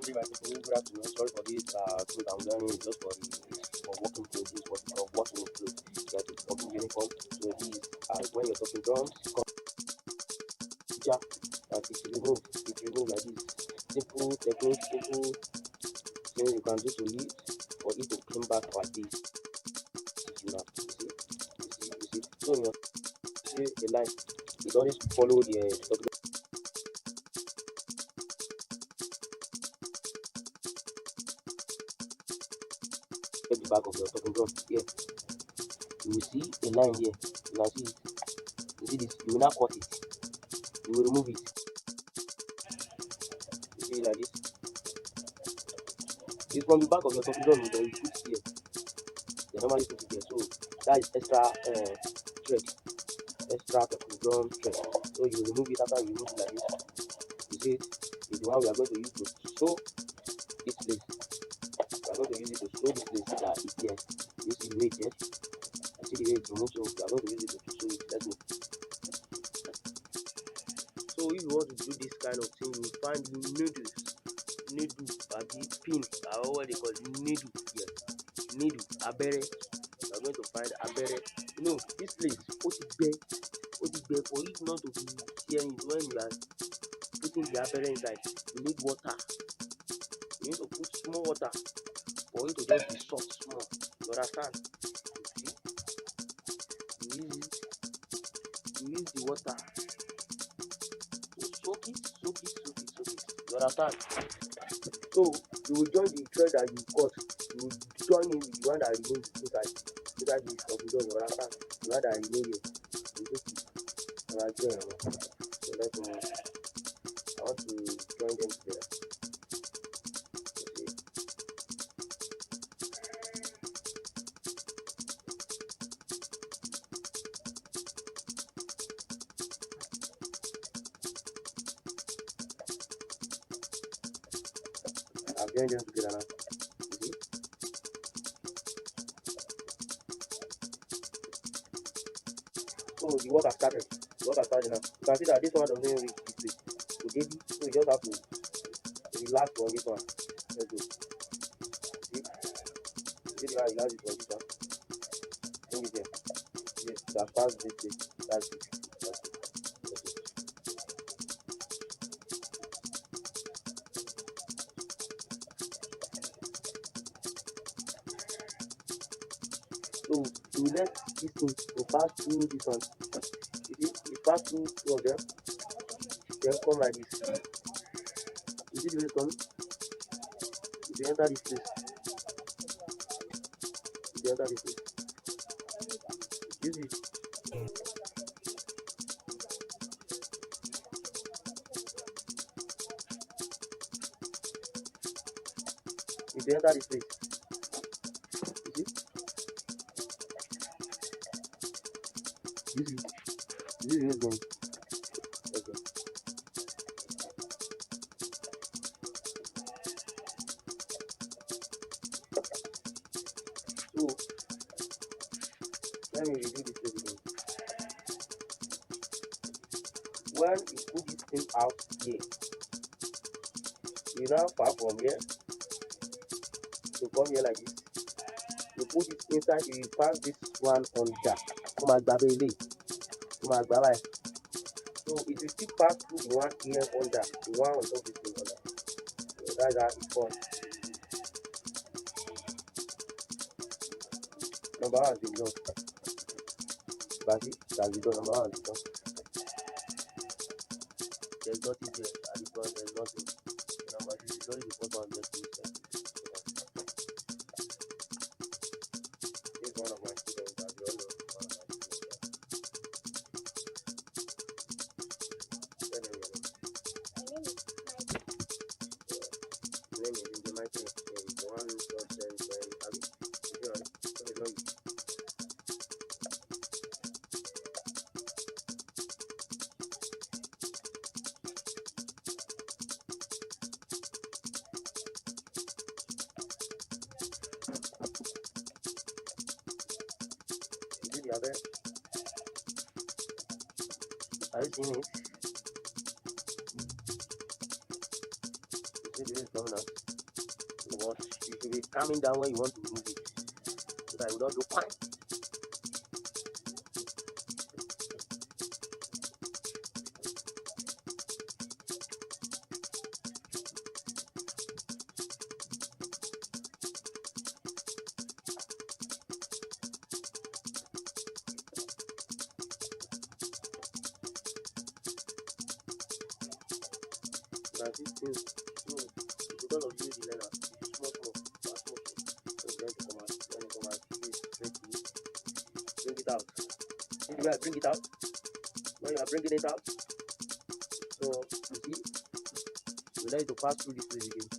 Good afternoon. Sorry for this. Clothes I'm wearing is just for working clothes. This is what we call working clothes. That is working uniform. So this when you're talking drums, computer, that is remove like this. Simple technique, simple things you can do to it for it to clean back like this. You see. So when you see a line, it always follow the talking the back of your talking drum. Here, you will see a line here. You can see it. You see this. You will not cut it. You will remove it. You see it like this. It's from the back of your talking drum. Then you put it here. They normally put it here. So that is extra thread, extra talking drum thread. So you remove it after you remove it like this. You see it. It's the one we are going to use to sew this place. We are going to use it to sew this place that is here. You see the way it is. You see the way it's removed. So we are going to use it to sew it. Let's go. So if you want to do this kind of thing, you find needle, pin, what they call it, needle. Yes, needle, abere. You are going to find abere. You know, this place, what is there for it not to be tearing when you are putting the abere inside. You need water. You need to put small water for it to just be soft small. You understand? You use the water to soak it. You understand? So you will join the thread that you cut. You will join in with the one that remains inside this computer. You understand? The one that remains here. You just join them. So let's move. I want to join them together. I've joined them together now. You see? So the work has started. Now. You can see that this one doesn't reach this way. So you just have to relax on this one. Let's go. See the one relax on this one. Bring it there. Yes, that's past this way. That's it. So you let this thing to pass through this one. You see, it pass through two of them. Then come like this. You see the way it's coming? If you enter this place, use it. If you enter this place, you see? Use it. This is going. Okay. So let me redo this again. When you put this thing out here, you now far from here to come here like this. You put it inside, you pass this one under. Come on, grab it. So it will still pass through the one here under, the one on top of this thing under. So that's how it forms. Number one has been done. But it has been done. Number one has been done. There's nothing there at the front, there's nothing. Number two is only the first one just to this is one of my students, as you all know, one of my students. Tell them your name. His name is Inge Michael. He's the one who just sent Abi. Is it on? So it's not you. Is it the other? Are you seeing it? You see this? coming out. But you should be calming down when you want to remove it, so that you don't do fine. But these things, no, because of you, the learner, you small, small, fast, small, small. So then to come out, when you come out, you straight to bring it out. See the way I bring it out? When you are bringing it out, so you see, you let it to pass through this place again.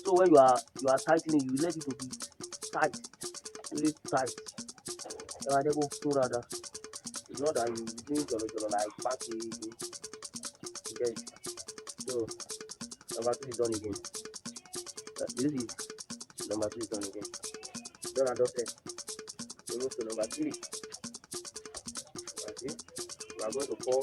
So when you are tightening, you let it to be tight, really tight. And I never feel rather. It's not that you doing jollo like party, you get it. So number two is done again. This is number two is done again. Done and dusted. We move to number three. Number three, we are going to pour